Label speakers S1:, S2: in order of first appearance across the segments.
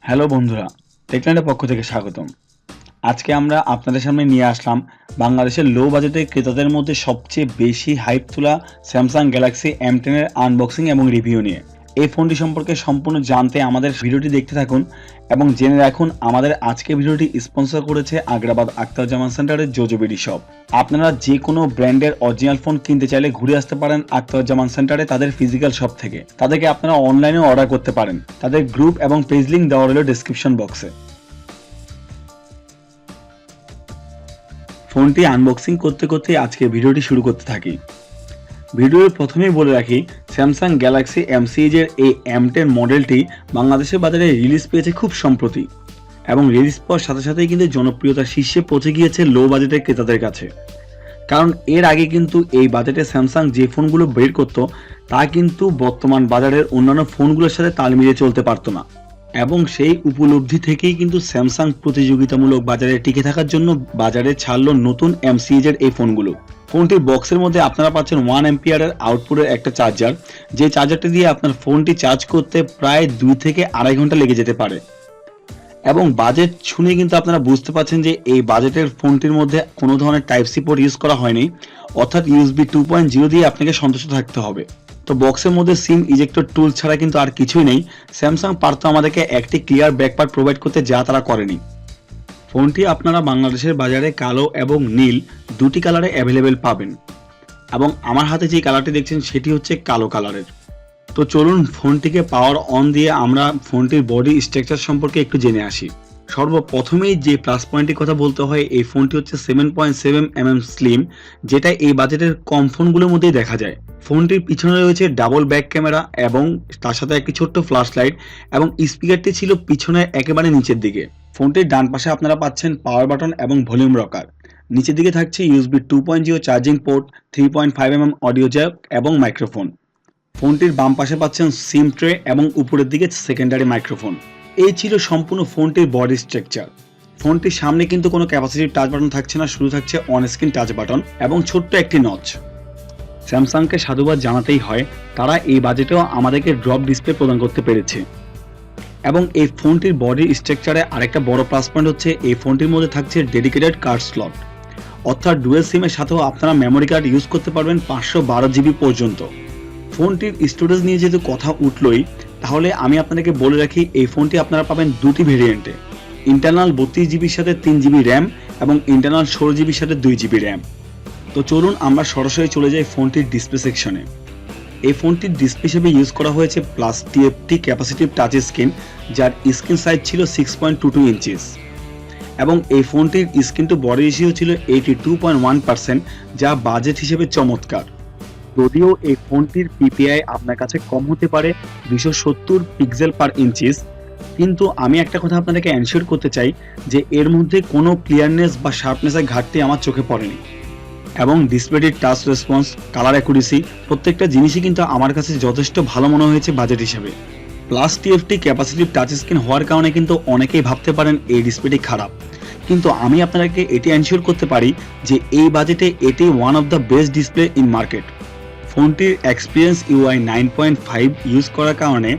S1: Hello বন্ধুরা, টেকল্যান্ডের পক্ষ থেকে স্বাগতম। আজকে আমরা আপনাদের সামনে নিয়ে আসলাম বাংলাদেশের লো বাজেটের ক্রেতাদের মধ্যে সবচেয়ে বেশি হাইপ তোলা স্যামসাং গ্যালাক্সি M10 এর আনবক্সিং এবং রিভিউ নিয়ে। এই ফোনটি সম্পর্কে সম্পূর্ণ জানতে আমাদের ভিডিওটি দেখতে থাকুন এবং জেনে রাখুন আমাদের আজকের ভিডিওটি স্পন্সর করেছে আগ্রাবাদ আখতারুজ্জামান সেন্টারের জোজোবিডি শপ। আপনারা যে কোনো ব্র্যান্ডের অরিজিনাল ফোন কিনতে চাইলে ঘুরে আসতে পারেন আখতারুজ্জামান সেন্টারে তাদের ফিজিক্যাল শপ থেকে। তাদেরকে আপনারা অনলাইনেও অর্ডার করতে পারেন। তাদের গ্রুপ এবং পেজ লিঙ্ক দেওয়া রইল ডেসক্রিপশন বক্সে। ফোনটি আনবক্সিং করতে করতে আজকে ভিডিওটি শুরু করতে থাকি। ভিডিওর প্রথমেই বলে রাখি, স্যামসাং গ্যালাক্সি M সিরিজের এই M10 মডেলটি বাংলাদেশের বাজারে রিলিজ পেয়েছে খুব সম্প্রতি এবং রিলিজ পাওয়ার সাথে সাথেই কিন্তু জনপ্রিয়তার শীর্ষে পৌঁছে গিয়েছে লো বাজেটের ক্রেতাদের কাছে। কারণ এর আগে কিন্তু এই বাজেটে স্যামসাং যে ফোনগুলো বের করতো তা কিন্তু বর্তমান বাজারের অন্যান্য ফোনগুলোর সাথে তাল মিলিয়ে চলতে পারতো না এবং সেই উপলব্ধি থেকেই কিন্তু স্যামসাং প্রতিযোগিতামূলক বাজারে টিকে থাকার জন্য বাজারে ছাড়লো নতুন M সিরিজের এই ফোনগুলো। ফোনটির বক্সের মধ্যে আপনারা পাচ্ছেন 1 অ্যাম্পিয়ারের আউটপুটের একটা চার্জার, যে চার্জারটি দিয়ে আপনার ফোনটি চার্জ করতে প্রায় 2 থেকে 2.5 ঘন্টা লেগে যেতে পারে। এবং বাজেট শুনে কিন্তু আপনারা বুঝতে পারছেন যে এই বাজেটের ফোনটির মধ্যে কোনো ধরনের টাইপ সি পোর্ট ইউজ করা হয়নি, অর্থাৎ USB 2.0 দিয়ে আপনাকে সন্তুষ্ট থাকতে হবে। তো বক্সের মধ্যে সিম ইজেক্টর টুল ছাড়া কিন্তু আর কিছুই নেই। স্যামসাং পারতো আমাদেরকে একটি ক্লিয়ার ব্যাকপার্ট প্রোভাইড করতে, যা তারা করেনি। ফোনটি আপনারা বাংলাদেশের বাজারে কালো এবং নীল দুটি কালারে অ্যাভেলেবেল পাবেন এবং আমার হাতে যে কালারটি দেখছেন সেটি হচ্ছে কালো কালারের। তো চলুন ফোনটিকে পাওয়ার অন দিয়ে আমরা ফোনটির বডি স্ট্রাকচার সম্পর্কে একটু জেনে আসি। সর্বপ্রথমেই যে প্লাস পয়েন্টের কথা বলতে হয়, এই ফোনটি হচ্ছে 7.7mm স্লিম, যেটা এই বাজেটের কম ফোনগুলোর মধ্যেই দেখা যায়। ফোনটির পিছনে রয়েছে ডাবল ব্যাক ক্যামেরা এবং তার সাথে একটি ছোট্ট ফ্ল্যাশ লাইট এবং স্পিকারটি ছিল পিছনে একেবারে নিচের দিকে। ফোনটির ডান পাশে আপনারা পাচ্ছেন পাওয়ার বাটন এবং ভলিউম রকার। নিচের দিকে থাকছে USB 2.0 charging port, 3.5mm audio Jack এবং মাইক্রোফোন। ফোনটির বাম পাশে পাচ্ছেন সিম ট্রে এবং উপরের দিকে সেকেন্ডারি মাইক্রোফোন। এই ছিল সম্পূর্ণ ফোনটির বডি স্ট্রাকচার। ফোনটির সামনে কিন্তু কোনো ক্যাপাসিটিভ টাচ বাটন থাকছে না, শুধু থাকছে অন স্ক্রিন টাচ বাটন এবং ছোট্ট একটি নচ। স্যামসাংকে সাধুবাদ জানাতেই হয়, তারা এই বাজেটেও আমাদেরকে ড্রপ ডিসপ্লে প্রদান করতে পেরেছে। এবং এই ফোনটির বডি স্ট্রাকচারে আরেকটা বড় প্লাস পয়েন্ট হচ্ছে এই ফোনটির মধ্যে থাকছে ডেডিকেটেড কার্ড স্লট, অর্থাৎ ডুয়েল সিমের সাথেও আপনারা মেমোরি কার্ড ইউজ করতে পারবেন 512 জিবি পর্যন্ত। ফোনটির স্টোরেজ নিয়ে যেহেতু কথা উঠলই, তাহলে আমি আপনাদেরকে বলে রাখি এই ফোনটি আপনারা পাবেন দুটি ভেরিয়েন্টে, ইন্টারনাল 32 জিবির সাথে 3 জিবি র্যাম এবং ইন্টারনাল 16 জিবির সাথে 2 জিবি র্যাম। তো চলুন আমরা সরাসরি চলে যাই ফোনটির ডিসপ্লে সেকশনে। এই ফোনটির ডিসপ্লে হিসেবে ইউজ করা হয়েছে plus TFT capacitive touch screen, যার স্ক্রিন সাইজ ছিল 6.22 ইঞ্চিস এবং এই ফোনটির স্ক্রিন টু বডি রেশিও ছিল 82.1%, যা বাজেট হিসেবে চমৎকার। যদিও এই ফোনটির PPI আপনার কাছে কম হতে পারে 270 পিক্সেল পার ইঞ্চিস, কিন্তু আমি একটা কথা আপনাদেরকে এনশিওর করতে চাই যে এর মধ্যে কোনো ক্লিয়ারনেস বা শার্পনেসের ঘাটতি আমার চোখে পড়েনি এবং ডিসপ্লেটির টাচ রেসপন্স, কালার অ্যাকুরেসি প্রত্যেকটা জিনিসই কিন্তু আমার কাছে যথেষ্ট ভালো মনে হয়েছে বাজেট হিসেবে। Plus TFT capacitive touch screen হওয়ার কারণে কিন্তু অনেকেই ভাবতে পারেন এই ডিসপ্লেটি খারাপ, কিন্তু আমি আপনাদেরকে এটি এনশিওর করতে পারি যে এই বাজেটে এটি one of the best display in market. ফোনটির এক্সপিরিয়েন্স UI 9.5 ইউজ করার কারণে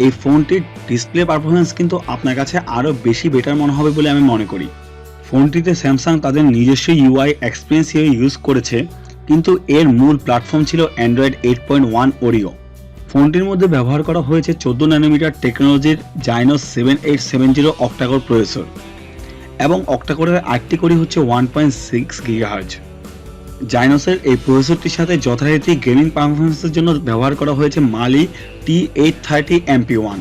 S1: এই ফোনটির ডিসপ্লে পারফরমেন্স কিন্তু আপনার কাছে আরও বেশি বেটার মনে হবে বলে আমি মনে করি। ফোনটিতে স্যামসাং তাদের নিজস্ব UI এক্সপিরিয়েন্স ইউজ করেছে, কিন্তু এর মূল প্ল্যাটফর্ম ছিল অ্যান্ড্রয়েড 8.1 ওরিও। ফোনটির মধ্যে ব্যবহার করা হয়েছে 14 ন্যানোমিটার টেকনোলজির জাইনোস 7870 অক্টাকোর প্রসেসর এবং অক্টাকোরের 8টি কোরই হচ্ছে 1.6 GHz। জাইনোসের এই প্রসেসরটির সাথে যথারীতি গেমিং পারফরমেন্সের জন্য ব্যবহার করা হয়েছে মালি T830 MP1।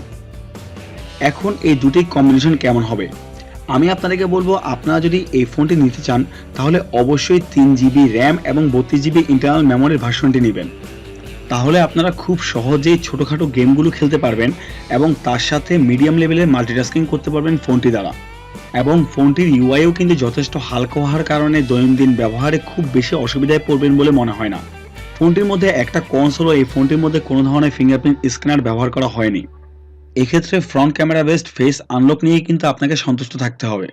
S1: এখন এই দুটি কম্বিনেশন কেমন হবে আমি আপনাদেরকে বলবো, আপনারা যদি এই ফোনটি নিতে চান তাহলে অবশ্যই 3 জিবি র্যাম এবং 32 জিবি ইন্টারনাল মেমোরির ভার্সনটি নেবেন। তাহলে আপনারা খুব সহজেই ছোটোখাটো গেমগুলো খেলতে পারবেন এবং তার সাথে মিডিয়াম লেভেলের মাল্টিটাস্কিং করতে পারবেন ফোনটি দ্বারা। এবং ফোনটির ইউআইও কিন্তু যথেষ্ট হালকা হওয়ার কারণে দৈনন্দিন ব্যবহারে খুব বেশি অসুবিধায় পড়বেন বলে মনে হয় না। ফোনটির মধ্যে একটা কনস হলো এই ফোনটির মধ্যে কোনো ধরনের ফিঙ্গারপ্রিন্ট স্ক্যানার ব্যবহার করা হয়নি। এক্ষেত্রে front camera based face unlock নিয়ে কিন্তু আপনাকে সন্তুষ্ট থাকতে হবে।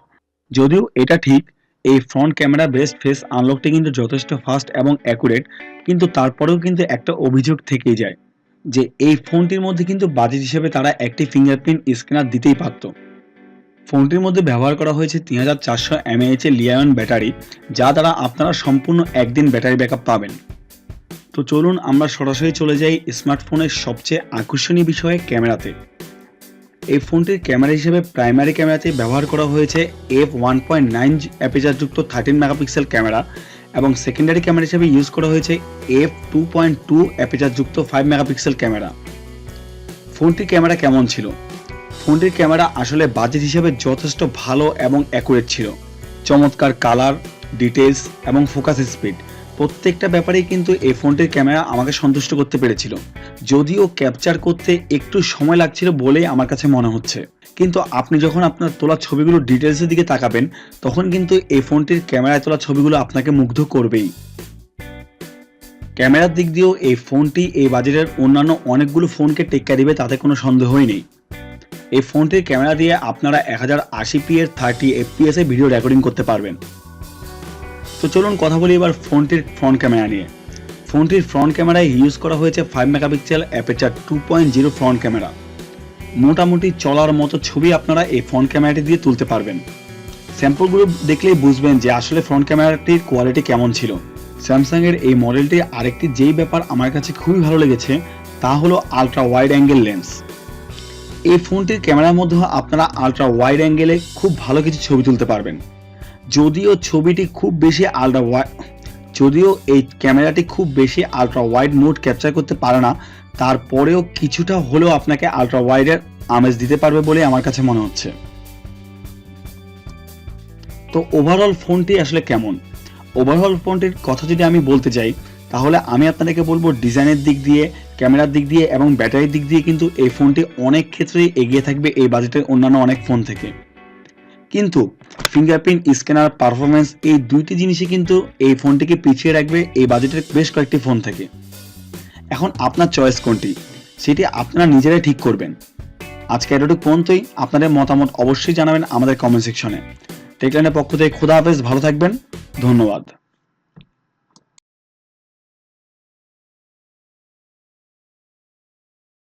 S1: যদিও এটা ঠিক, এই ফ্রন্ট ক্যামেরা বেসড ফেস আনলকটি কিন্তু যথেষ্ট ফাস্ট এবং অ্যাকুরেট, কিন্তু তারপরেও কিন্তু একটা অভিযোগ থেকেই যায় যে এই ফোনটির মধ্যে কিন্তু বাজেট হিসেবে তারা একটি ফিঙ্গারপ্রিন্ট স্ক্যানার দিতেই পারত। ফোনটির মধ্যে ব্যবহার করা হয়েছে 3400 mAh এর লিথিয়াম ব্যাটারি, যা দ্বারা আপনারা সম্পূর্ণ একদিন ব্যাটারি ব্যাকআপ পাবেন। তো চলুন আমরা সরাসরি চলে যাই স্মার্টফোনের সবচেয়ে আকর্ষণীয় বিষয়ে, ক্যামেরাতে। এই ফোনটির ক্যামেরা হিসেবে প্রাইমারি ক্যামেরাতে ব্যবহার করা হয়েছে f1.9 অ্যাপারচারযুক্ত 13 মেগাপিক্সেল ক্যামেরা এবং সেকেন্ডারি ক্যামেরা হিসেবে ইউজ করা হয়েছে f2.2 অ্যাপারচারযুক্ত 5 মেগাপিক্সেল ক্যামেরা। ফোনটির ক্যামেরা কেমন ছিল? ফোনটির ক্যামেরা আসলে বাজেট হিসেবে যথেষ্ট ভালো এবং অ্যাকুরেট ছিল। চমৎকার কালার, ডিটেলস এবং ফোকাস স্পিড প্রত্যেকটা ব্যাপারেই কিন্তু এই ফোনটির ক্যামেরা আমাকে সন্তুষ্ট করতে পেরেছিল। যদিও ক্যাপচার করতে একটু সময় লাগছিল বলেই আমার কাছে মনে হচ্ছে, কিন্তু আপনি যখন আপনার তোলা ছবিগুলো ডিটেলসের দিকে তাকাবেন তখন কিন্তু এই ফোনটির ক্যামেরায় তোলা ছবিগুলো আপনাকে মুগ্ধ করবেই। ক্যামেরার দিক দিয়েও এই ফোনটি এই বাজেটের অন্যান্য অনেকগুলো ফোনকে টেক্কা দিবে, তাতে কোনো সন্দেহই নেই। এই ফোনটির ক্যামেরা দিয়ে আপনারা 1080p এর 30 fps এ ভিডিও রেকর্ডিং করতে পারবেন। তো চলুন কথা বলি এবার ফোনটির ফ্রন্ট ক্যামেরা নিয়ে। ফোনটির ফ্রন্ট ক্যামেরায় ইউজ করা হয়েছে 5 মেগাপিক্সেল অ্যাপারচার 2.0 ফ্রন্ট ক্যামেরা। মোটামুটি চলার মতো ছবি আপনারা এই ফ্রন্ট ক্যামেরাটি দিয়ে তুলতে পারবেন। স্যাম্পলগুলো দেখলেই বুঝবেন যে আসলে ফ্রন্ট ক্যামেরাটির কোয়ালিটি কেমন ছিল। স্যামসাংয়ের এই মডেলটির আরেকটি যেই ব্যাপার আমার কাছে খুবই ভালো লেগেছে তা হলো আলট্রা ওয়াইড অ্যাঙ্গেল লেন্স। এই ফোনটির ক্যামেরার মধ্যে আপনারা আলট্রা ওয়াইড অ্যাঙ্গেলে খুব ভালো কিছু ছবি তুলতে পারবেন। যদিও এই ক্যামেরাটি খুব বেশি আলট্রা ওয়াইড মোড ক্যাপচার করতে পারে না, তারপরেও কিছুটা হলেও আপনাকে আলট্রা ওয়াইডের আমেজ দিতে পারবে বলে আমার কাছে মনে হচ্ছে। তো ওভারঅল ফোনটি আসলে কেমন? ওভারঅল ফোনটির কথা যদি আমি বলতে চাই তাহলে আমি আপনাদেরকে বলবো ডিজাইনের দিক দিয়ে, ক্যামেরার দিক দিয়ে এবং ব্যাটারির দিক দিয়ে কিন্তু এই ফোনটি অনেক ক্ষেত্রেই এগিয়ে থাকবে এই বাজেটের অন্যান্য অনেক ফোন থেকে। কিন্তু ফিঙ্গারপ্রিন্ট স্ক্যানার পারফরমেন্স এই দুইটি জিনিসই কিন্তু এই ফোনটিকে পিছিয়ে রাখবে এই বাজেটের বেশ কয়েকটি ফোন থেকে। এখন আপনার চয়েস কোনটি সেটি আপনারা নিজেরাই ঠিক করবেন। আজকে এতটুকু পর্যন্তই। আপনাদের মতামত অবশ্যই জানাবেন আমাদের কমেন্ট সেকশনে। টেকলাইনের পক্ষ থেকে খোদা হাফেজ, ভালো থাকবেন, ধন্যবাদ।